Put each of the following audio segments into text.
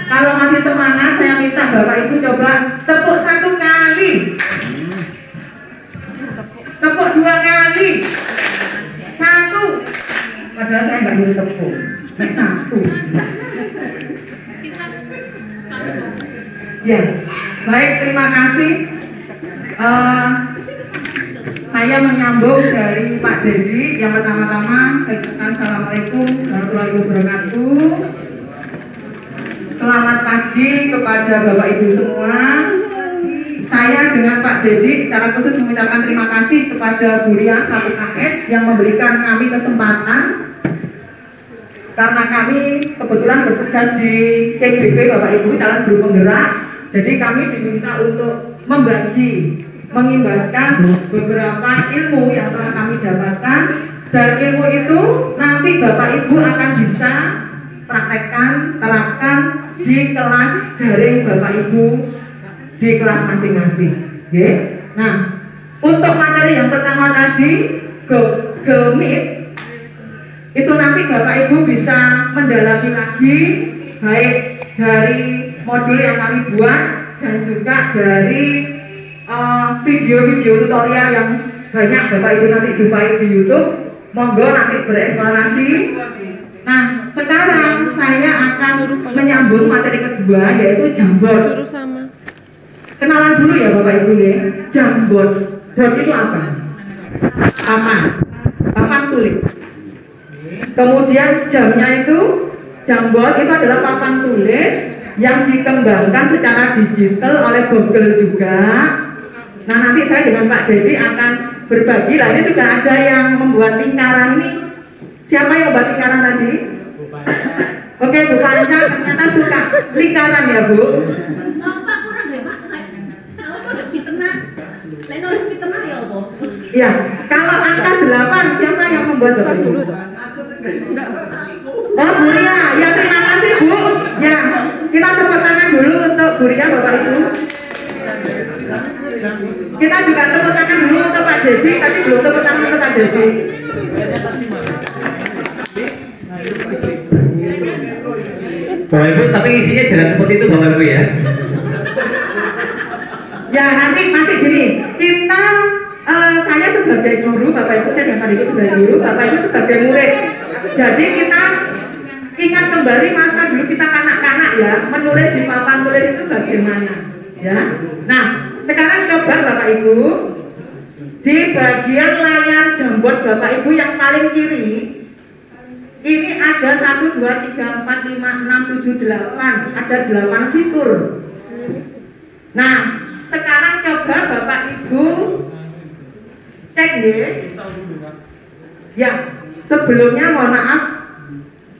Kalau masih semangat, saya minta Bapak Ibu coba tepuk 1 kali, tepuk 2 kali, 1. Padahal saya nggak boleh tepuk, naik 1. Ya, baik, terima kasih. Saya menyambung dari Pak Dedi. Yang pertama-tama saya ucapkan Assalamualaikum warahmatullahi wabarakatuh. Selamat pagi kepada Bapak Ibu semua. Saya dengan Pak Dedi secara khusus mengucapkan terima kasih kepada Bu Ria selaku AS yang memberikan kami kesempatan, karena kami kebetulan bertugas di CGP Bapak Ibu calon guru penggerak. Jadi kami diminta untuk mengimbaskan beberapa ilmu yang telah kami dapatkan, dan ilmu itu nanti Bapak Ibu akan bisa praktekkan, terapkan di kelas daring Bapak Ibu di kelas masing-masing. Nah, untuk materi yang pertama tadi, Google Meet, itu nanti Bapak Ibu bisa mendalami lagi, baik dari modul yang kami buat dan juga dari video-video tutorial yang banyak Bapak Ibu nanti jumpai di YouTube. Monggo nanti bereksplorasi. Nah, sekarang saya akan menyambung materi kedua, yaitu Jamboard. Kenalan dulu ya Bapak Ibu ya. Jamboard. Board itu apa? Papan tulis. Kemudian jamnya itu, Jamboard itu adalah papan tulis yang dikembangkan secara digital oleh Google juga. Nah, nanti saya dengan Pak Dedi akan berbagi. Lah, ini sudah ada yang membuat lingkaran ini. Siapa yang membuat lingkaran tadi? Oke, Bu Panca ternyata suka lingkaran ya, Bu. Ya, kalau angka 8 siapa yang membuat dulu? Oh, Bu Ria. Ya, terima kasih, Bu. Ya, kita tepuk tangan dulu untuk Bu Ria, Bapak Ibu. Kita juga tepuk tangan dulu untuk Pak Dedi. Tadi belum tepuk tangan untuk Pak Dedi. Bapak Ibu, tapi isinya jangan seperti itu Bapak Ibu ya. Ya, nanti masih gini. Kita, saya sebagai guru, Bapak Ibu, saya dan Pak Dedi sebagai guru, Bapak Ibu sebagai murid. Jadi kita ingat kembali masa dulu kita kanak-kanak ya, menulis di papan tulis itu bagaimana ya. Nah, sekarang coba Bapak Ibu di bagian layar Jamboard Bapak Ibu yang paling kiri ini ada 1, 2, 3, 4, 5, 6, 7, 8, ada 8 fitur. Nah, sekarang coba Bapak Ibu cek deh ya. Sebelumnya mohon maaf,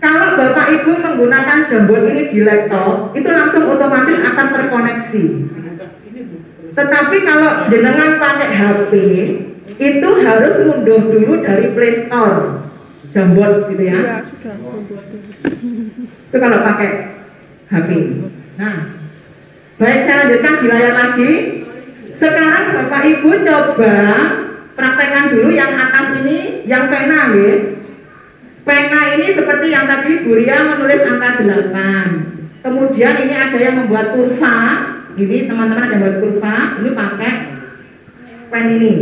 kalau Bapak Ibu menggunakan Jamboard ini di laptop, itu langsung otomatis akan terkoneksi. Tetapi kalau jenengan pakai HP, itu harus ngunduh dulu dari Play Store Jamboard gitu ya. Itu kalau pakai HP. Nah, baik, saya lanjutkan di layar lagi. Sekarang Bapak Ibu coba praktekkan dulu yang atas ini, yang pena ya. Pena ini seperti yang tadi Bu Ria menulis angka 8. Kemudian ini ada yang membuat kurva. Ini teman-teman ada yang membuat kurva. Ini pakai pen ini.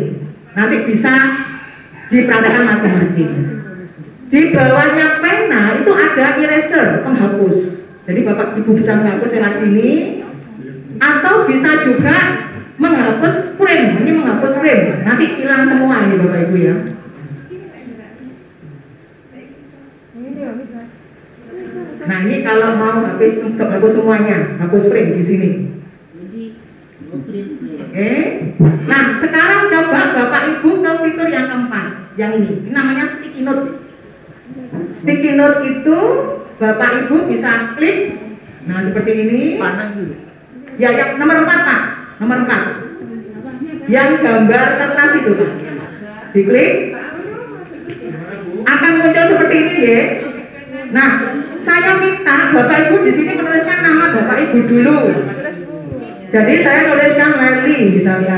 Nanti bisa dipraktekkan masing-masing. Di bawahnya pena itu ada eraser, penghapus. Jadi Bapak Ibu bisa menghapus lewat sini, atau bisa juga menghapus frame. Ini menghapus frame. Nanti hilang semua ini Bapak Ibu ya. Nah, ini kalau mau hapus semuanya, hapus frame di sini. Oke. Nah, sekarang coba Bapak Ibu ke fitur yang keempat, yang ini namanya sticky note. Sticky note itu Bapak Ibu bisa klik. Nah, seperti ini. Ya, yang nomor 4 Pak, nomor 4. Yang gambar kertas itu Pak. Diklik, akan muncul seperti ini ya. Nah, saya minta Bapak Ibu di sini menuliskan nama Bapak Ibu dulu. Jadi saya tuliskan Leli misalnya.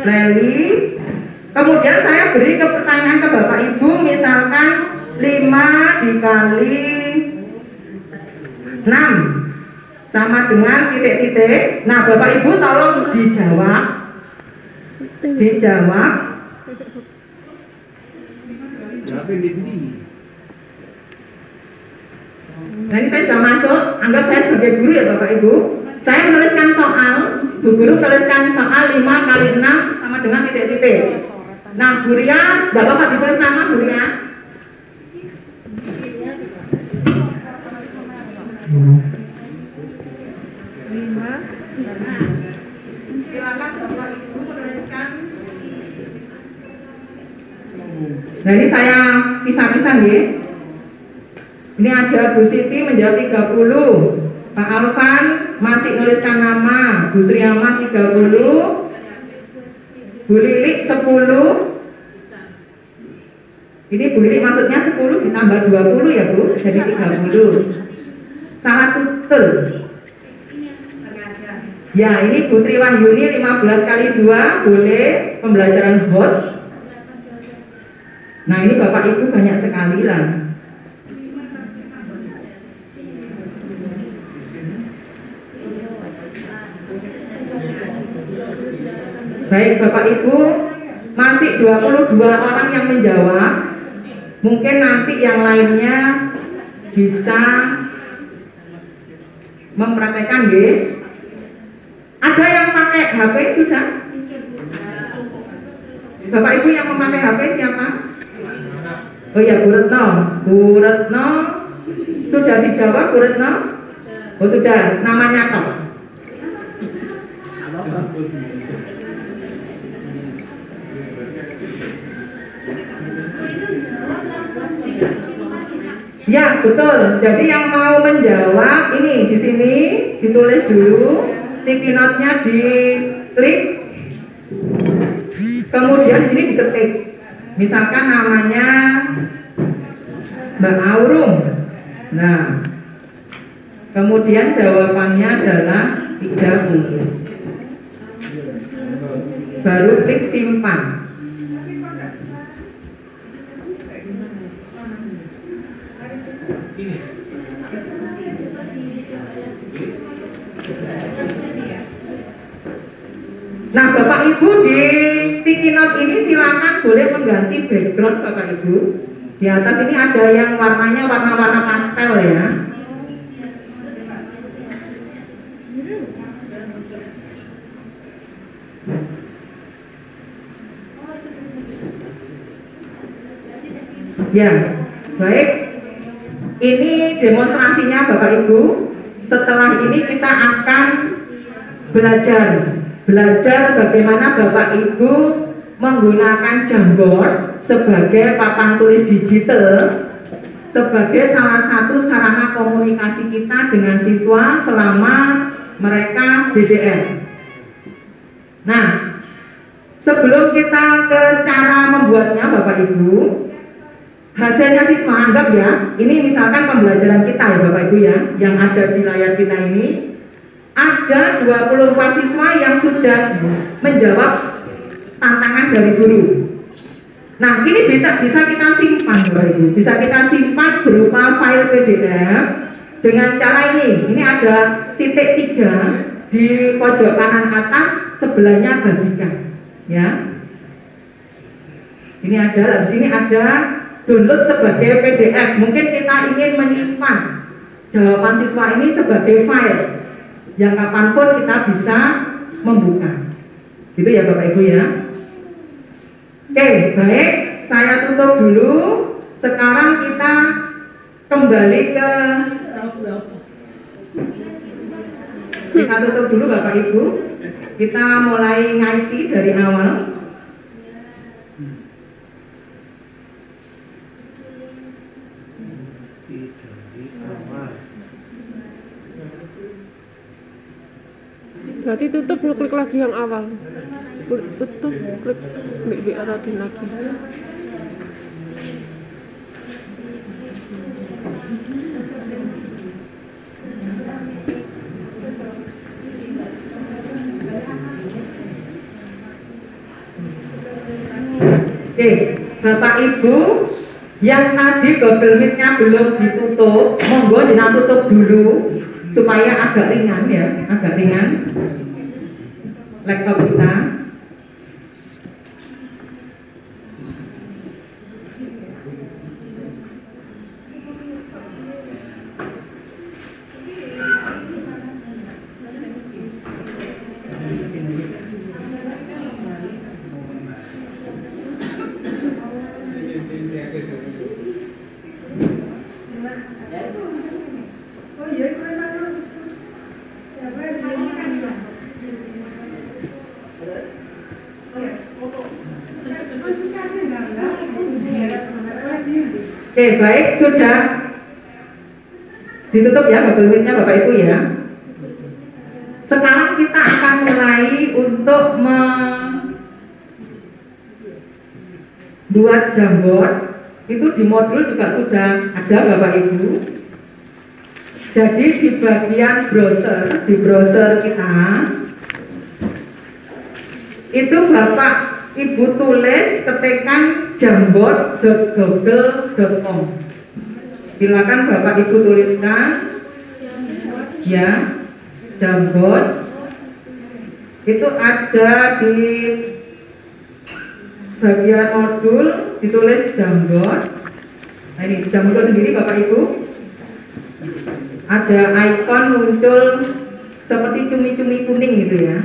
Leli. Kemudian saya beri pertanyaan ke Bapak Ibu, misalkan 5 dikali 6 sama dengan titik-titik. Nah, Bapak Ibu tolong dijawab. Nah, ini saya sudah masuk. Anggap saya sebagai guru ya Bapak Ibu. Saya menuliskan soal. Bu Guru menuliskan soal 5 kali 6 sama dengan titik-titik. Nah, Bu Ria, nggak apa-apa ditulis nama Bu Ria. Silakan Bapak Ibu menuliskan. Nah, ini saya pisah-pisah ya. Ini ada Bu Siti menjawab 30, Pak Alvan masih nuliskan nama, Bu Sriama 30, Bu Lilik 10. Ini Bu Lilik maksudnya 10 ditambah 20 ya Bu, jadi 30. Salah tutur. Ya, ini Bu Triwahyuni 15 kali 2 boleh pembelajaran HOTS. Nah, ini Bapak Ibu banyak sekali lah. Baik Bapak Ibu, masih 22 orang yang menjawab. Mungkin nanti yang lainnya bisa mempraktekkan ya. Ada yang pakai HP sudah? Bapak Ibu yang memakai HP siapa? Oh iya, Bu Retno. Bu Retno sudah dijawab Bu Retno? Oh sudah, namanya toh. Ya betul. Jadi yang mau menjawab ini di sini ditulis dulu, sticky note-nya diklik, kemudian di sini diketik. Misalkan namanya Mbak Aurum. Nah, kemudian jawabannya adalah 30. Baru klik simpan. Nah, Bapak Ibu di sticky note ini silakan boleh mengganti background Bapak Ibu. Di atas ini ada yang warnanya warna-warna pastel ya. Ya, baik. Ini demonstrasinya Bapak Ibu. Setelah ini kita akan belajar bagaimana Bapak Ibu menggunakan Jamboard sebagai papan tulis digital sebagai salah satu sarana komunikasi kita dengan siswa selama mereka BDR. Nah, sebelum kita ke cara membuatnya Bapak Ibu, hasilnya siswa anggap ya, ini misalkan pembelajaran kita ya Bapak Ibu ya, yang ada di layar kita ini. Ada 24 siswa yang sudah menjawab tantangan dari guru. Nah, ini bisa kita simpan Bapak Ibu. Bisa kita simpan berupa file PDF dengan cara ini. Ini ada titik 3 di pojok kanan atas, sebelahnya bagikan. Ya. Ini ada, di sini ada download sebagai PDF. Mungkin kita ingin menyimpan jawaban siswa ini sebagai file yang kapanpun kita bisa membuka. Gitu ya Bapak Ibu ya. Oke, baik, saya tutup dulu. Sekarang kita kembali ke tutup dulu Bapak Ibu. Kita mulai ngaiti dari awal. Berarti tutup, klik lagi yang awal. Tutup, klik di atas lagi. Oke, Bapak Ibu Yang tadi Google Meet-nya belum ditutup, monggo dina tutup dulu supaya agak ringan ya, agak ringan laptop kita. Oke, baik, sudah ditutup ya Google Meet-nya Bapak Ibu ya. Sekarang kita akan mulai untuk membuat Jamboard. Itu di modul juga sudah ada Bapak Ibu. Jadi di bagian browser, di browser kita itu Bapak Ibu tulis ketikkan jamboard.google.com. Silakan Bapak Ibu tuliskan ya, Jamboard. Itu ada di bagian modul ditulis Jamboard. Nah, ini sudah muncul sendiri Bapak Ibu. Ada ikon muncul seperti cumi-cumi kuning gitu ya.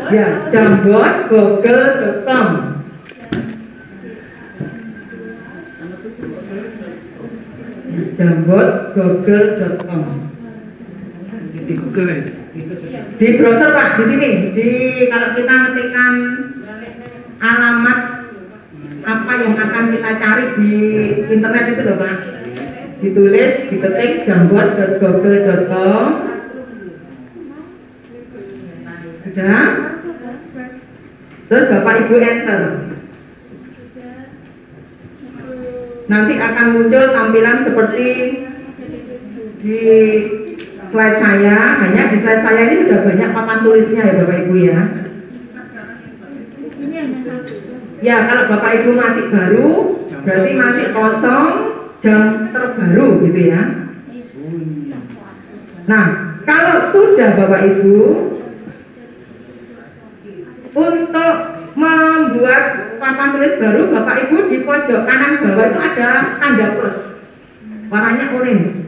Ya, jamboard.google.com. Jamboard.google.com. Di Google ya? Di browser Pak, di sini. Kalau kita ngetikkan alamat apa yang akan kita cari di internet itu loh Pak. Ditulis, diketik jamboard.google.com. Sudah? Terus Bapak Ibu enter. Nanti akan muncul tampilan seperti di slide saya. Hanya di slide saya ini sudah banyak papan tulisnya ya Bapak Ibu ya. Ya, kalau Bapak Ibu masih baru, berarti masih kosong, jam terbaru gitu ya. Nah, kalau sudah Bapak Ibu, untuk membuat papan tulis baru, Bapak Ibu di pojok kanan bawah itu ada tanda plus, warnanya orange.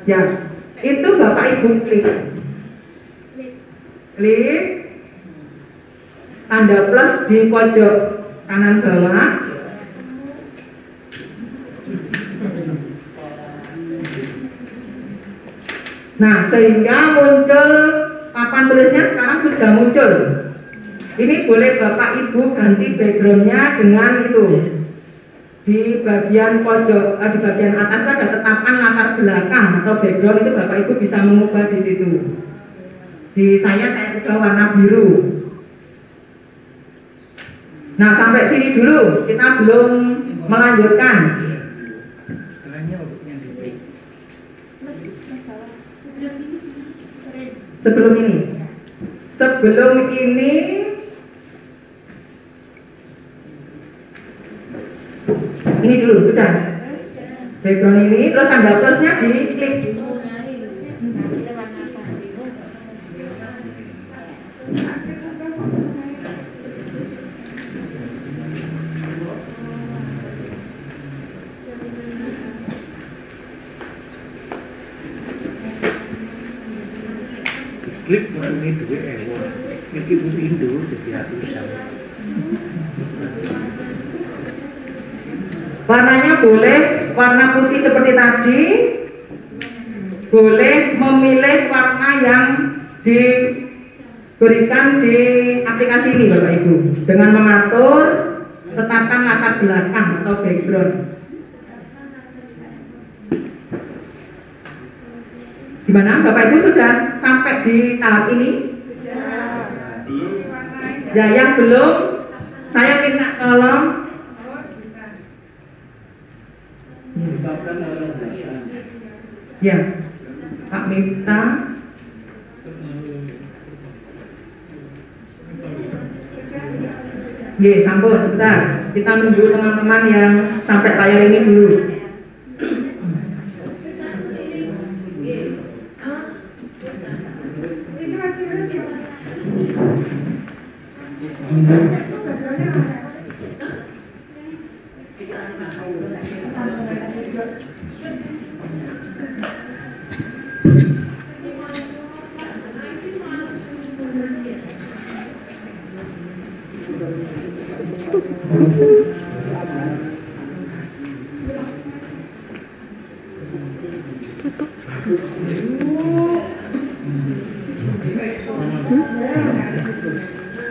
Ya, itu Bapak Ibu klik tanda plus di pojok kanan bawah. Nah, sehingga muncul papan tulisnya sekarang sudah muncul. Ini boleh Bapak Ibu ganti backgroundnya dengan itu. Di bagian pojok, di bagian atas ada tetapan latar belakang atau background, itu Bapak Ibu bisa mengubah di situ. Di saya ubah warna biru. Nah, sampai sini dulu, kita belum melanjutkan. Sebelum ini dulu sudah background ini, terus tanda plusnya diklik. Klik ini dua ini Indo jadi atusan. Warnanya boleh warna putih seperti tadi, boleh memilih warna yang diberikan di aplikasi ini Bapak Ibu, dengan mengatur tetapkan latar belakang atau background. Gimana Bapak Ibu sudah sampai di tahap ini? Ya, yang belum saya minta tolong ya, Pak Mifta. Oke, sampun sebentar. Kita nunggu teman-teman yang sampai layar ini dulu.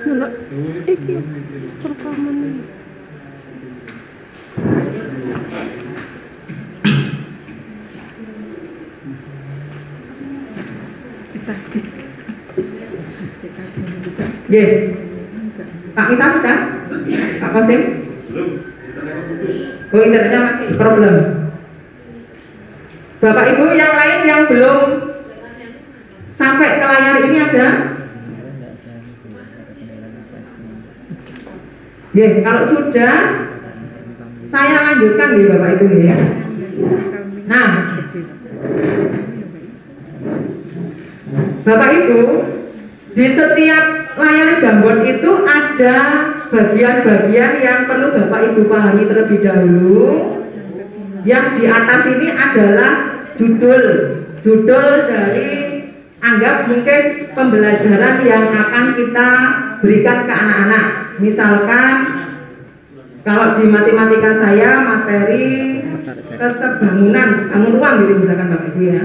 Nolak, iki perekaman. Oke. Pak Kita sudah? Pak Kosim? Oh, internetnya masih problem. Bapak Ibu yang lain yang belum sampai ke layar ini ada? Ya, kalau sudah saya lanjutkan ya Bapak Ibu ya. Nah, Bapak Ibu, di setiap layar Jambon itu ada bagian-bagian yang perlu Bapak Ibu pahami terlebih dahulu. Yang di atas ini adalah judul dari anggap mungkin pembelajaran yang akan kita berikan ke anak-anak. Misalkan kalau di matematika saya materi kesebangunan bangun ruang gitu misalkan Bapak Ibu ya.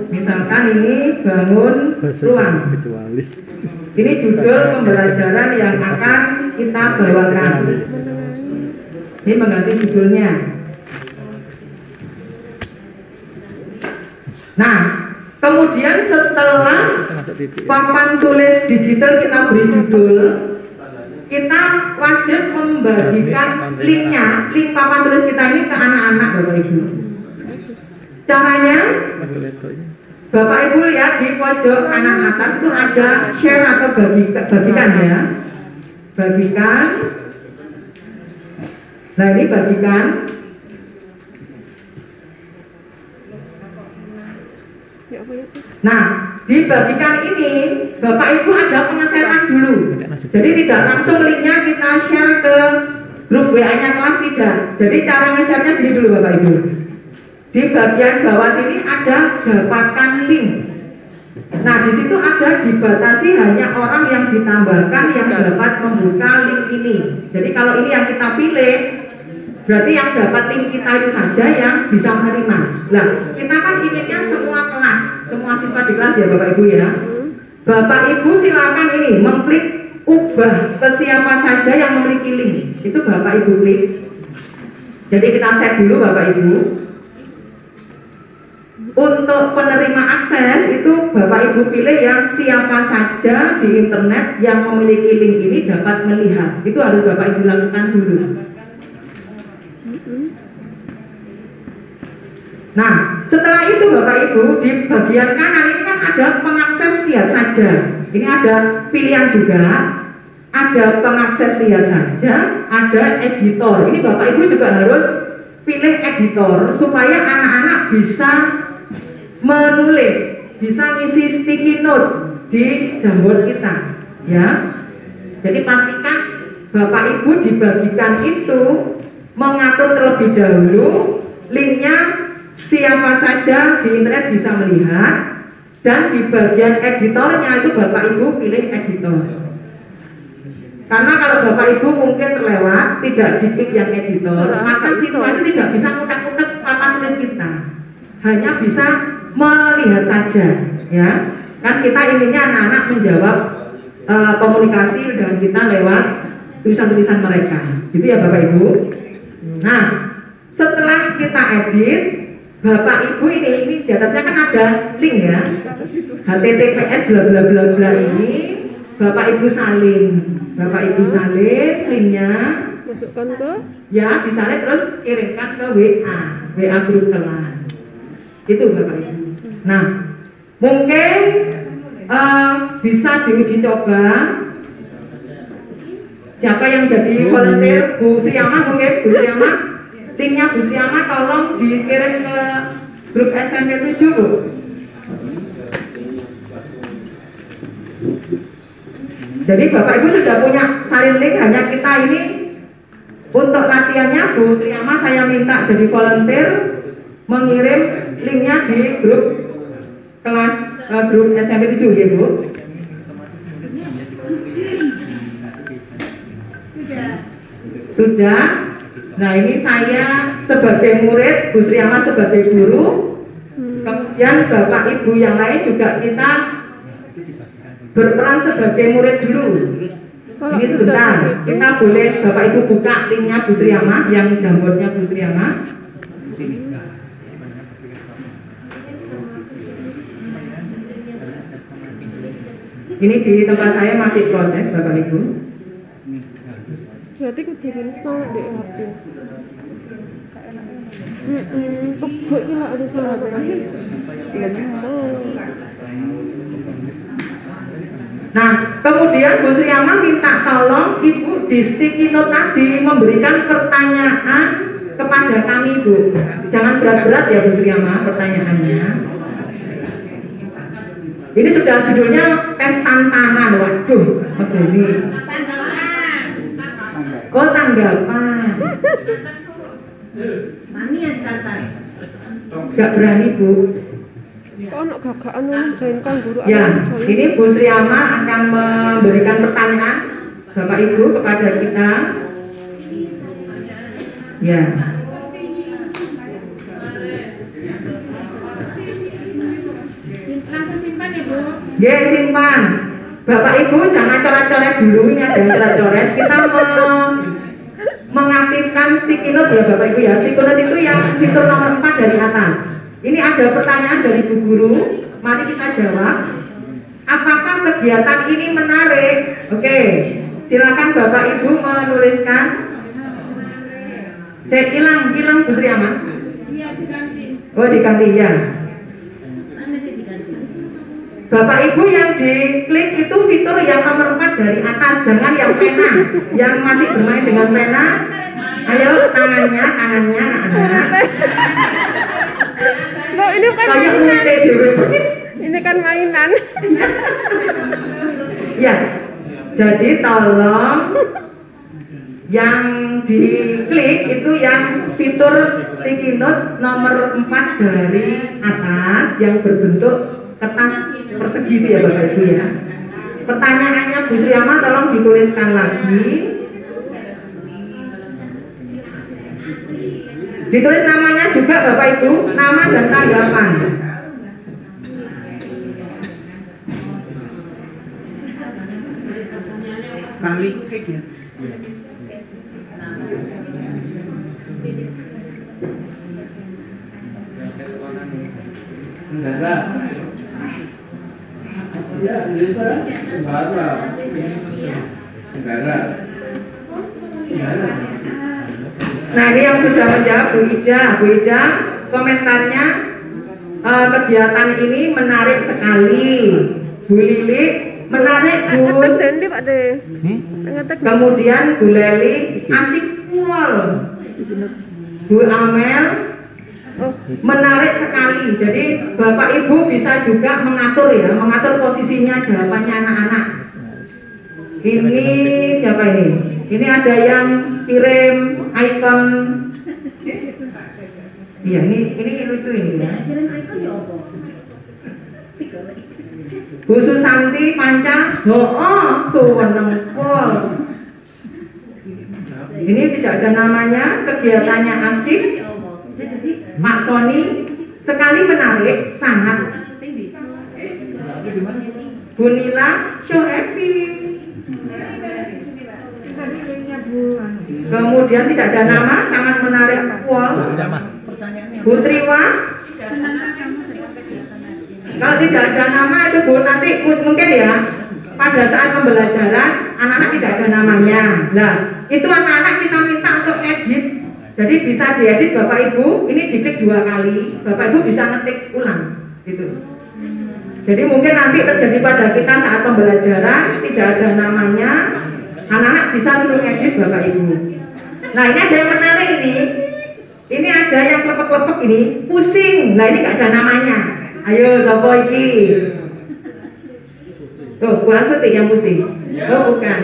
Misalkan ini bangun ruang. Ini judul pembelajaran yang akan kita bawakan. Ini mengganti judulnya. Nah, kemudian setelah papan tulis digital kita beri judul, kita wajib membagikan linknya, link papan tulis kita ini ke anak-anak Bapak Ibu. Caranya, Bapak Ibu lihat di pojok kanan atas itu ada share atau bagikan ya. Bagikan. Nah ini bagikan. Nah dibagikan ini Bapak Ibu ada pengesetan dulu. Jadi tidak langsung linknya kita share ke grup WA-nya kelas, tidak. Jadi cara nge-share-nya gini dulu Bapak Ibu. Di bagian bawah sini ada dapatkan link. Nah, di situ ada dibatasi hanya orang yang ditambahkan yang dapat membuka link ini. Jadi kalau ini yang kita pilih, berarti yang dapat link kita itu saja yang bisa menerima. Nah, kita kan inginnya semua kelas, semua siswa di kelas ya Bapak Ibu ya. Bapak Ibu silakan ini mengklik ubah ke siapa saja yang memiliki link. Itu Bapak Ibu klik. Jadi kita set dulu Bapak Ibu. Untuk penerima akses itu Bapak Ibu pilih yang siapa saja di internet yang memiliki link ini dapat melihat. Itu harus Bapak Ibu lakukan dulu. Nah, setelah itu Bapak Ibu di bagian kanan ini kan ada pengakses lihat saja. Ini ada pilihan juga. Ada pengakses lihat saja, ada editor. Ini Bapak Ibu juga harus pilih editor supaya anak-anak bisa menulis, bisa ngisi sticky note di Jambon kita ya. Jadi pastikan Bapak Ibu dibagikan itu mengatur terlebih dahulu linknya siapa saja di internet bisa melihat, dan di bagian editornya itu Bapak Ibu pilih editor. Karena kalau Bapak Ibu mungkin terlewat tidak diklik yang editor, maka siswa itu tidak bisa ngutak-ngutak papan tulis kita, hanya bisa melihat saja ya. Kan kita inginnya anak-anak menjawab komunikasi dengan kita lewat tulisan-tulisan mereka gitu ya Bapak Ibu. Nah setelah kita edit Bapak Ibu ini di atasnya kan ada link ya, https bla bla bla bla, ini Bapak Ibu salin linknya, masukkan ke ya disalin terus kirimkan ke WA grup kelas itu Bapak Ibu. Nah, mungkin bisa diuji coba. Siapa yang jadi volunteer? Bu Sriama mungkin, Bu Sriama. Linknya Bu Sriama tolong dikirim ke grup SMP 7, Bu. Jadi Bapak Ibu sudah punya salin link, hanya kita ini untuk latihannya Bu Sriama saya minta jadi volunteer mengirim linknya di grup kelas grup SMP 7 gitu. Sudah. Nah ini saya sebagai murid, Bu Sriama sebagai guru, kemudian Bapak Ibu yang lain juga kita berperan sebagai murid dulu. Ini sebentar, kita boleh Bapak Ibu buka linknya Bu Sriama, yang jambornya Bu Sriama. Ini di tempat saya masih proses Bapak Ibu. Berarti kudu install di HP. Kok gila ada salah Nah, kemudian Bu Sriama minta tolong Ibu di sticky note tadi memberikan pertanyaan kepada kami, Bu. Jangan berat-berat ya Bu Sriama pertanyaannya. Ini sudah judulnya tes tantangan. Waduh, begini. Oh, tanggapan. Gak berani, Bu. kok anak gagakan join kan guru Ya, ini Bu Sriama akan memberikan pertanyaan Bapak Ibu kepada kita. Ya. Simpan ya, Bu. Ya, simpan. Bapak Ibu jangan coret-coret dulu, ini ada yang coret-coret. Kita mengaktifkan sticky note ya Bapak Ibu ya. Sticky note itu yang fitur nomor 4 dari atas. Ini ada pertanyaan dari Bu Guru. Mari kita jawab. Apakah kegiatan ini menarik? Oke, silakan Bapak Ibu menuliskan. Saya hilang Bu Sriama. Iya, diganti. Oh, diganti ya. Mana sih diganti? Bapak Ibu yang diklik itu fitur yang nomor 4 dari atas, jangan yang pena. Yang masih bermain dengan pena, ayo tangannya anak-anak. Loh, ini kan Kayak mainan. mulai dewe persis. Ini kan mainan. Ya, jadi tolong yang diklik itu yang fitur sticky note nomor 4 dari atas yang berbentuk kertas persegi itu ya Bapak Ibu ya. Pertanyaannya Bu Sriama tolong dituliskan lagi. Ditulis namanya juga Bapak Ibu, nama dan tanggapan. Kali kayak gitu. Negara Asia Indonesia negara Nah ini yang sudah menjawab Bu Ida komentarnya kegiatan ini menarik sekali. Bu Lili menarik Bu. Pak De. Kemudian Bu Leli asik pol. Bu Amel menarik sekali. Jadi Bapak Ibu bisa juga mengatur ya, mengatur posisinya jawabannya anak-anak. Ini siapa ini? Ini ada yang kirim icon. Iya, ini lucu ini ya. Kirim icon ya apa? Bu Susanti Panca, suweneng pol. Ini tidak ada namanya, kegiatannya asik. Mak Sony sekali menarik, sangat. Bu Nila, so happy. Kemudian tidak ada nama, sangat menarik, pol. Bu Triwa. Kalau tidak ada nama itu Bu, nanti mungkin ya pada saat pembelajaran anak-anak tidak ada namanya. Nah, itu anak-anak kita minta untuk edit. Jadi bisa diedit Bapak Ibu, ini diklik 2 kali, Bapak Ibu bisa ngetik ulang gitu. Jadi mungkin nanti terjadi pada kita saat pembelajaran tidak ada namanya, anak-anak bisa suruh ngedit Bapak Ibu. Nah ini ada yang menarik ini ada yang klepek-klepek ini, pusing. Nah ini nggak ada namanya. Ayo sopo iki. Tuh, Bu Astuti yang pusing. Oh bukan.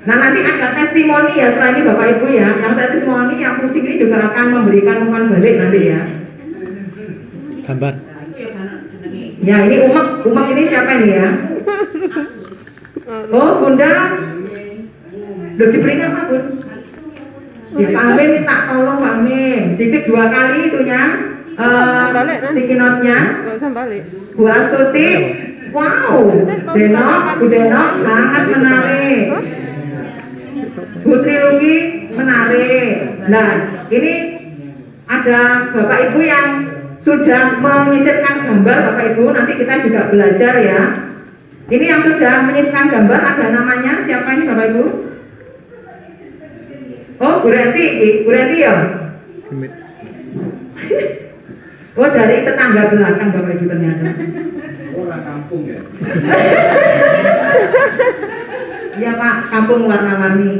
Nah nanti ada testimoni ya setelah ini Bapak Ibu ya. Yang testimoni yang pusing ini juga akan memberikan umpan balik nanti ya. Gambar. Ya ini umek ini siapa ini ya? Oh Bunda. Loh diberi nama Bun? Ya Pak Amin minta tolong Pak Amin. Dikit 2 kali itunya. Sticky note-nya. Nggak usah balik. Bu Astuti. Wow. Bu Denok sangat menarik. Bu Trilogi menarik. Nah ini ada Bapak Ibu yang sudah menyisipkan gambar Bapak Ibu, nanti kita juga belajar ya. Ini yang sudah menyisipkan gambar ada namanya siapa ini Bapak Ibu? Oh Bu Renti ya? Oh dari tetangga belakang Bapak Ibu ternyata. Orang kampung ya? Iya Pak, kampung warna-warni.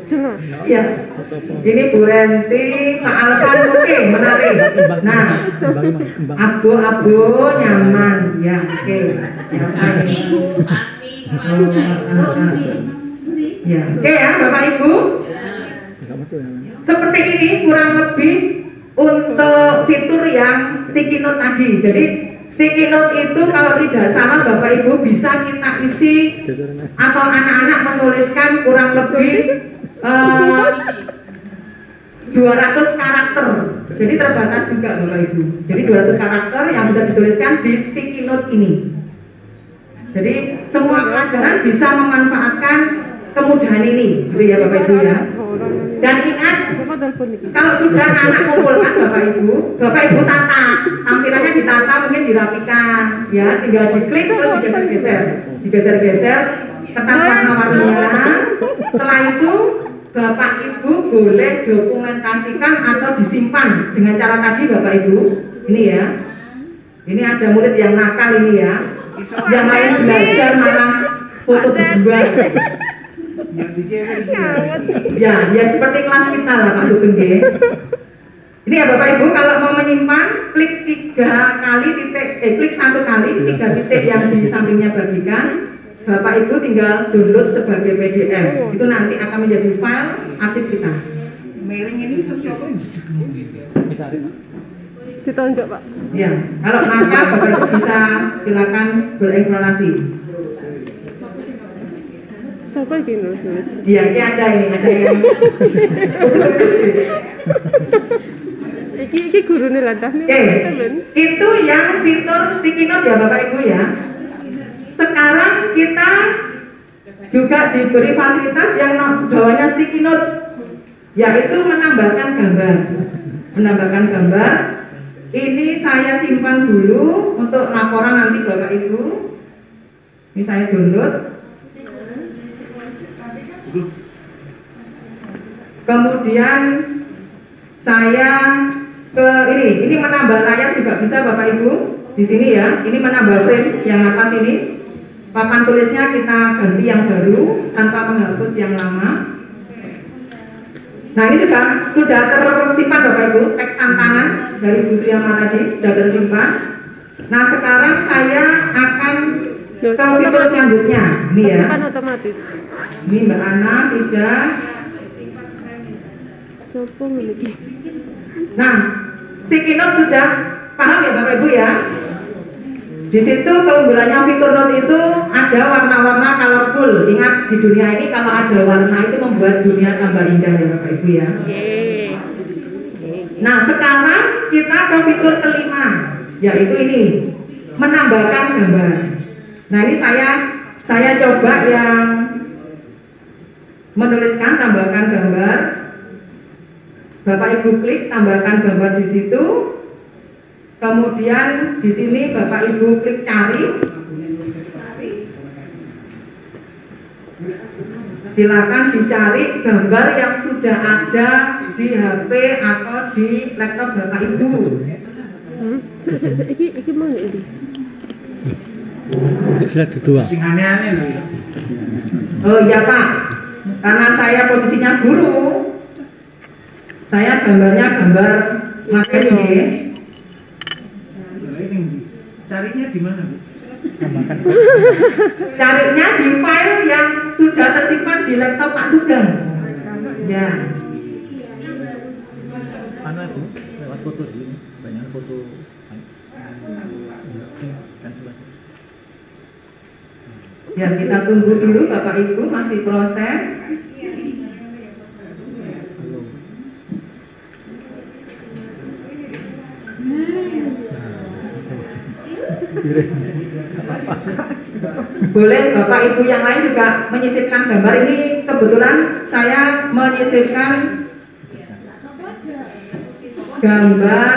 Jelas. Ya, ini Bu Renti, Pak Alvan mungkin menarik. Nah, abu-abu nyaman, ya. Oke, siapa ini? Ya, oke ya, Bapak Ibu. Seperti ini kurang lebih untuk fitur yang sticky note tadi. Jadi sticky note itu kalau tidak salah Bapak Ibu bisa kita isi atau anak-anak menuliskan kurang lebih 200 karakter. Jadi terbatas juga Bapak Ibu. Jadi 200 karakter yang bisa dituliskan di sticky note ini. Jadi semua pelajaran bisa memanfaatkan kemudahan ini, gitu ya Bapak Ibu ya. Dan ingat, kalau sudah anak kumpulkan Bapak Ibu tata, tampilannya ditata, mungkin dirapikan, ya, tinggal diklik terus digeser-geser kertas warna-warninya. Setelah itu Bapak Ibu boleh dokumentasikan atau disimpan dengan cara tadi Bapak Ibu. Ini ya, ini ada murid yang nakal ini ya, yang lain belajar malah foto berdua. Ya seperti kelas kita lah Pak Sugeng. Ini ya Bapak Ibu kalau mau menyimpan klik 3 kali titik, klik 1 kali 3 titik yang di sampingnya bagikan. Bapak Ibu tinggal download sebagai PDF. Itu nanti akan menjadi file arsip kita. Mailing ini terus siapa yang Ditonjok Pak. Ya, kalau nakal Bapak Ibu bisa silakan bereksplorasi. Siapa yang nulis? Iya, ini ada yang Iki gurune lantas nih. Itu yang fitur sticky note ya Bapak Ibu ya. Sekarang kita juga diberi fasilitas yang bawahnya sticky note, yaitu menambahkan gambar. Menambahkan gambar. Ini saya simpan dulu untuk laporan nanti Bapak Ibu. Ini saya download. Kemudian saya ke ini menambah layar juga bisa Bapak Ibu di sini ya. Ini menambah frame yang atas ini. Papan tulisnya kita ganti yang baru tanpa menghapus yang lama. Nah ini sudah tersimpan Bapak Ibu, teks tantangan dari Bu Sriyama tadi sudah tersimpan. Nah sekarang saya akan ke fitur selanjutnya. Ini ya. Otomatis. Ini Mbak Ana sudah. Nah, sticky note sudah paham ya Bapak Ibu ya? Di situ keunggulannya fitur note itu ada warna-warna colorful. Ingat di dunia ini kalau ada warna itu membuat dunia tambah indah ya Bapak Ibu ya. Nah sekarang kita ke fitur kelima, yaitu ini menambahkan gambar. Nah ini saya coba yang menuliskan tambahkan gambar. Bapak Ibu klik tambahkan gambar di situ. Kemudian di sini Bapak Ibu klik cari. Silakan dicari gambar yang sudah ada di HP atau di laptop Bapak Ibu. Iki mana ini? Sudah dua. Sing aneh-aneh lho. Oh iya Pak, karena saya posisinya guru, saya gambarnya gambar materi. Carinya di mana, Bu? Carinya di file yang sudah tersimpan di laptop Pak Sugeng. Ya. Mana Bu? Lewat foto dulu. Banyak foto. Ya, kita tunggu dulu Bapak Ibu, masih proses. Boleh Bapak Ibu yang lain juga menyisipkan gambar ini. Kebetulan saya menyisipkan gambar.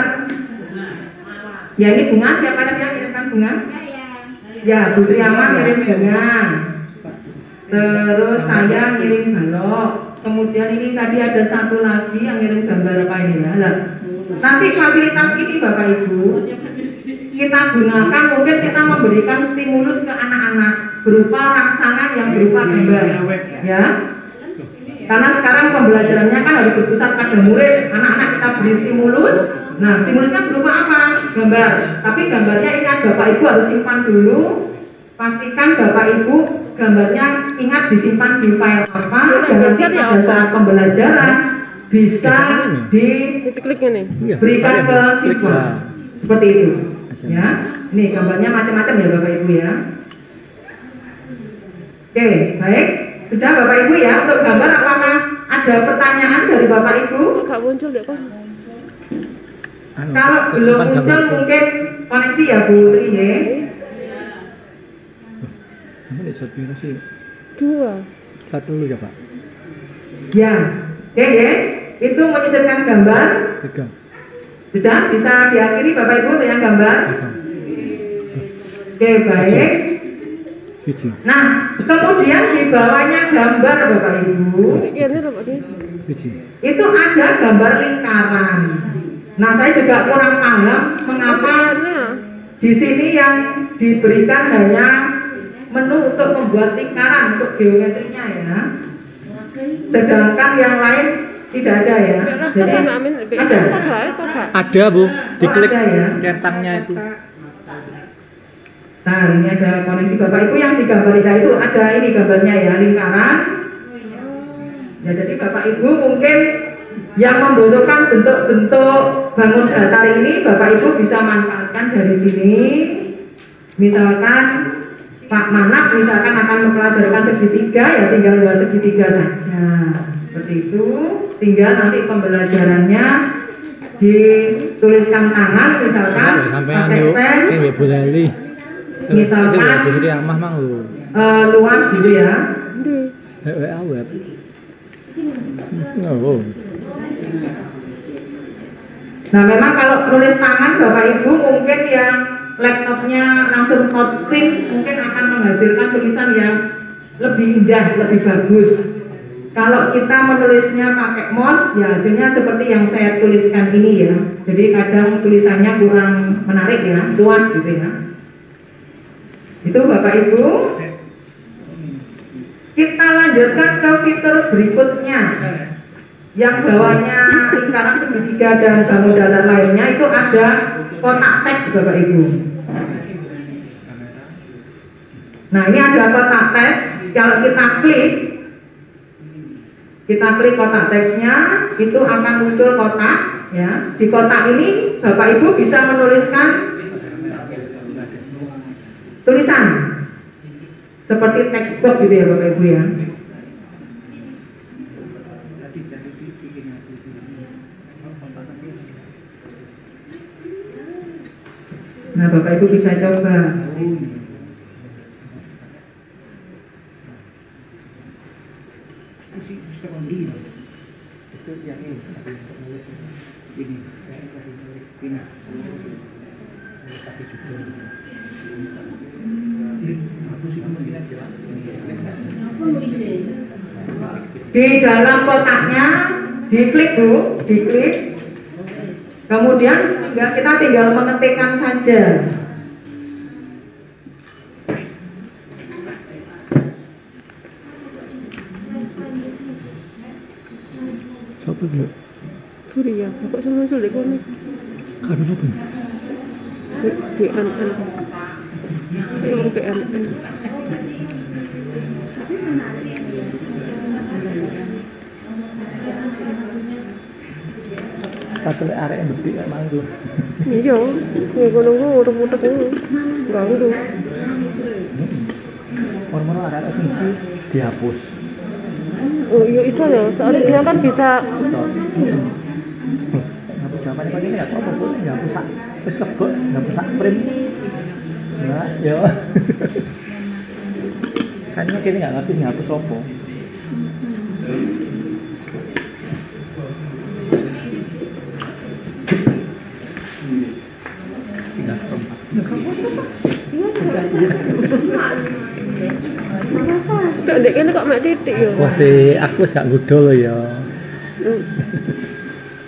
Ya ini bunga, siapa tadi yang kirimkan bunga? Ya, Bu Sri Aman ngirim bunga. Terus saya ngirim balok. Kemudian ini tadi ada satu lagi yang ngirim gambar apa ini ya? Nanti fasilitas ini Bapak Ibu kita gunakan, mungkin kita memberikan stimulus ke anak-anak berupa rangsangan yang berupa gambar, ya. Karena sekarang pembelajarannya kan harus berpusat pada murid, anak-anak kita beri stimulus. Nah, stimulusnya berupa apa? Gambar. Tapi gambarnya ingat Bapak Ibu harus simpan dulu. Pastikan Bapak Ibu gambarnya ingat disimpan di file apa, dan nanti pada saat pembelajaran bisa diberikan ke siswa. Seperti itu. Ya, ini gambarnya macam-macam ya Bapak Ibu ya. Oke, baik. Sudah Bapak Ibu ya, untuk gambar apakah ada pertanyaan dari Bapak Ibu? Gak muncul deh kok. Kalau belum muncul mungkin koneksi ya Bu Tri ya. Dua. Satu dulu ya Pak. Ya, oke ya. Itu menyisipkan gambar. Tiga. Sudah bisa diakhiri Bapak Ibu untuk yang gambar. Oke, baik. Nah, kemudian di bawahnya gambar Bapak Ibu. Itu ada gambar lingkaran. Nah, saya juga kurang paham mengapa di sini yang diberikan hanya menu untuk membuat lingkaran untuk geometrinya ya. Sedangkan yang lain tidak ada ya. Jadi ada. Ada Bu, diklik ya centangnya itu. Nah, ini ada koneksi Bapak Ibu yang digambar itu ada ini gambarnya ya, lingkaran. Ya, jadi Bapak Ibu mungkin yang membutuhkan bentuk-bentuk bangun datar ini Bapak Ibu bisa manfaatkan dari sini. Misalkan Pak Manak misalkan akan mempelajarkan segitiga ya tinggal 2 segitiga saja. Seperti itu. Tinggal nanti pembelajarannya dituliskan tangan misalkan pakai pen. Misalkan luas gitu ya. Nah memang kalau tulis tangan Bapak Ibu mungkin yang laptopnya langsung touchscreen mungkin akan menghasilkan tulisan yang lebih indah, lebih bagus. Kalau kita menulisnya pakai mouse ya hasilnya seperti yang saya tuliskan ini ya. Jadi kadang tulisannya kurang menarik ya, luas gitu ya. Itu Bapak Ibu. Kita lanjutkan ke fitur berikutnya. Yang bawahnya lingkaran segitiga dan bangun datar lainnya itu ada kotak teks Bapak Ibu. Nah ini ada kotak teks. Kalau kita klik kotak teksnya itu akan muncul kotak ya. Di kotak ini Bapak Ibu bisa menuliskan tulisan seperti text box gitu ya Bapak Ibu ya. Nah Bapak Ibu bisa coba. Di dalam kotaknya diklik Bu, diklik. Kemudian kita tinggal mengetikkan saja. Siapa Bu? Suri ya, kok sama muncul deh kono. Karena apa? BNN. Suruh BNN. Tapi area yang gede kayak manggu. Iya, ya kono ku utek-utek ku. Ganggu. Orang-orang area fungsi dihapus. Oh iya iso ya, soalnya dia kan bisa Ngapus jawabannya pakai ini nggak apa-apa Bu, ngapus sak, terus kebuk, ngapus sak frame. Nah, ya. Kayaknya kini nggak ngerti ngapus apa. Tinggal seperempat. Kok ndek kene kok mek titik ya. Wah sih, aku wis gak ngudul ya.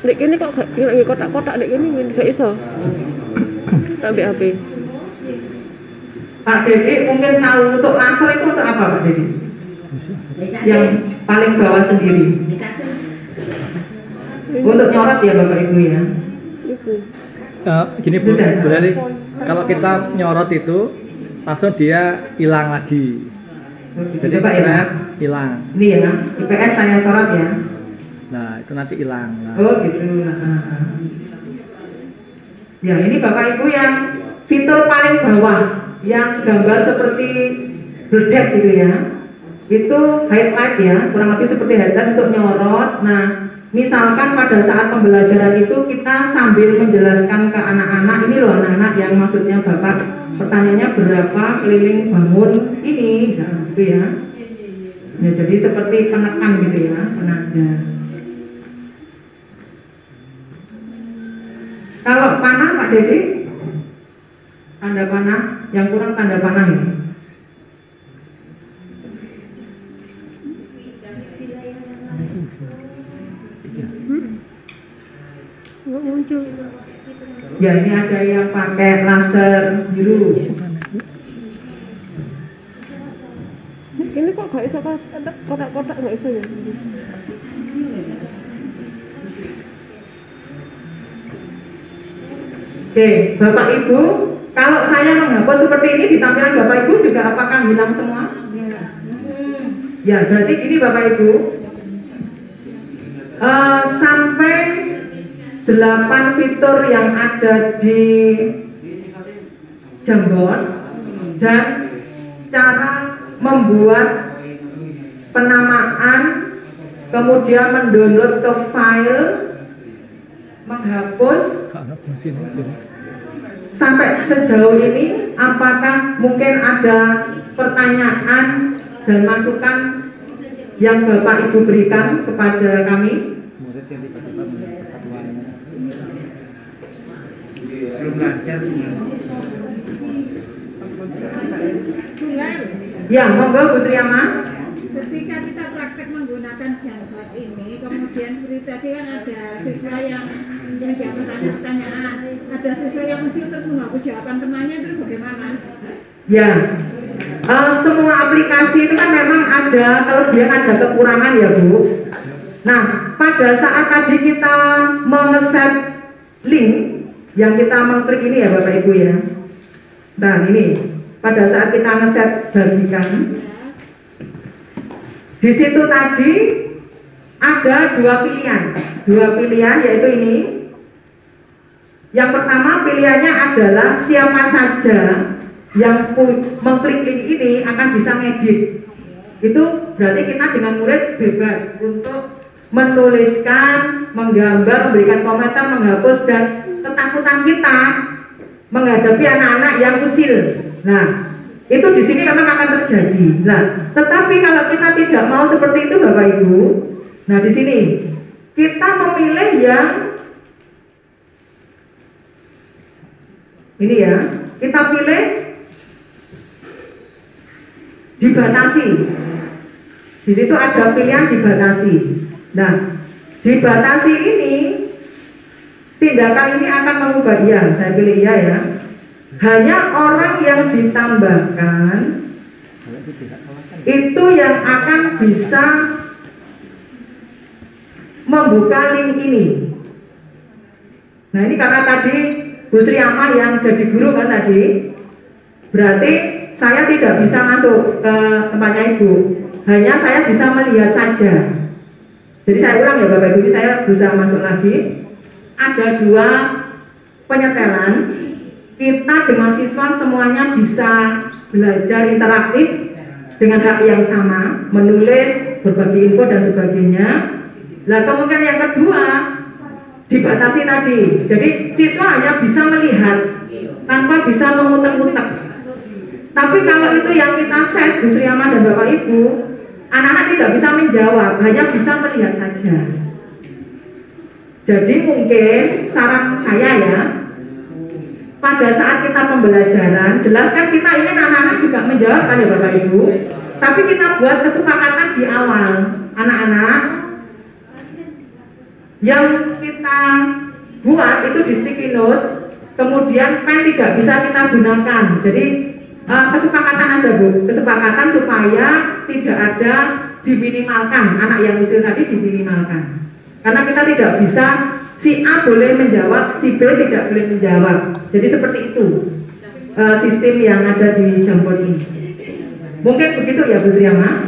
Ndek kene kok gak ngi kotak-kotak ndek kene gak iso. Ambek HP. Pak Dedi mungkin tahu untuk laser itu untuk apa Pak Dedi? Yang paling bawah sendiri. Untuk nyorot ya Bapak Ibu ya. Itu. Gini Bu, Sudah. berarti kalau kita nyorot itu langsung dia hilang lagi. Jadi Coba ya. seret, hilang. Ini ya, IPS saya sorot ya. Nah, itu nanti hilang. Nah, Oh gitu. Ya ini Bapak Ibu yang fitur paling bawah, yang gambar seperti bedak gitu ya. Itu highlight ya, kurang lebih seperti highlight untuk nyorot. Nah, misalkan pada saat pembelajaran itu kita sambil menjelaskan ke anak-anak, ini loh anak-anak yang maksudnya Bapak pertanyaannya berapa keliling bangun ini, misalnya gitu ya. Ya jadi seperti penekan gitu ya, penanda. Kalau panah Pak Dede, tanda panah, yang kurang tanda panah ini. Nggak muncul. Ya ini ada yang pakai laser biru. Ini kok gak iso ada kotak-kotak gak iso ya. Oke, Bapak Ibu, kalau saya menghapus seperti ini di tampilan Bapak Ibu juga apakah hilang semua? Ya, berarti gini Bapak Ibu, sampai 8 fitur yang ada di Jamboard dan cara membuat penamaan, kemudian mendownload ke file, menghapus. Sampai sejauh ini apakah mungkin ada pertanyaan dan masukan yang Bapak Ibu berikan kepada kami? Belum lancar semua. Ya, monggo Bu Sriama. Ketika kita praktek menggunakan Jamboard ini, kemudian seperti tadi kan ada siswa yang menjawab pertanyaan, ada siswa yang usil terus menghapus jawaban temannya, itu bagaimana? Ya, semua aplikasi itu kan memang ada kelebihan, ada kekurangan ya Bu. Nah, pada saat tadi kita mengeset link yang kita mengklik ini ya Bapak Ibu ya. Nah ini pada saat kita ngeset bagikan, di situ tadi ada dua pilihan yaitu ini. Yang pertama pilihannya adalah siapa saja yang mengklik link ini akan bisa ngedit. Itu berarti kita dengan murid bebas untuk menuliskan, menggambar, memberikan komentar, menghapus, dan ketakutan kita menghadapi anak-anak yang usil. Nah, itu di sini memang akan terjadi. Nah, tetapi kalau kita tidak mau seperti itu, Bapak Ibu, nah di sini kita memilih yang ini ya, kita pilih dibatasi. Di situ ada pilihan dibatasi. Nah, dibatasi ini, tindakan ini akan mengubah dia. Saya pilih iya ya. Hanya orang yang ditambahkan itu yang akan bisa membuka link ini. Nah, ini karena tadi Bu Sri Amah yang jadi guru kan tadi, berarti saya tidak bisa masuk ke tempatnya Ibu, hanya saya bisa melihat saja. Jadi saya ulang ya Bapak Ibu, ini saya berusaha masuk lagi. Ada 2 penyetelan, kita dengan siswa semuanya bisa belajar interaktif dengan hak yang sama, menulis, berbagi info dan sebagainya. Nah, kemudian yang kedua dibatasi tadi, jadi siswa hanya bisa melihat tanpa bisa memutar-mutar. Tapi kalau itu yang kita set, Bu Sri Amah dan Bapak Ibu, anak-anak tidak bisa menjawab, hanya bisa melihat saja. Jadi mungkin saran saya ya, pada saat kita pembelajaran, jelaskan kita ingin anak-anak juga menjawab kan ya Bapak Ibu, tapi kita buat kesepakatan di awal, anak-anak yang kita buat itu di sticky note, kemudian pen tidak bisa kita gunakan. Jadi kesepakatan aja Bu, kesepakatan supaya tidak ada diminimalkan, anak yang usil tadi diminimalkan. Karena kita tidak bisa si A boleh menjawab, si B tidak boleh menjawab. Jadi seperti itu sistem yang ada di Jamboard ini. Mungkin begitu ya Bu Sri Amah.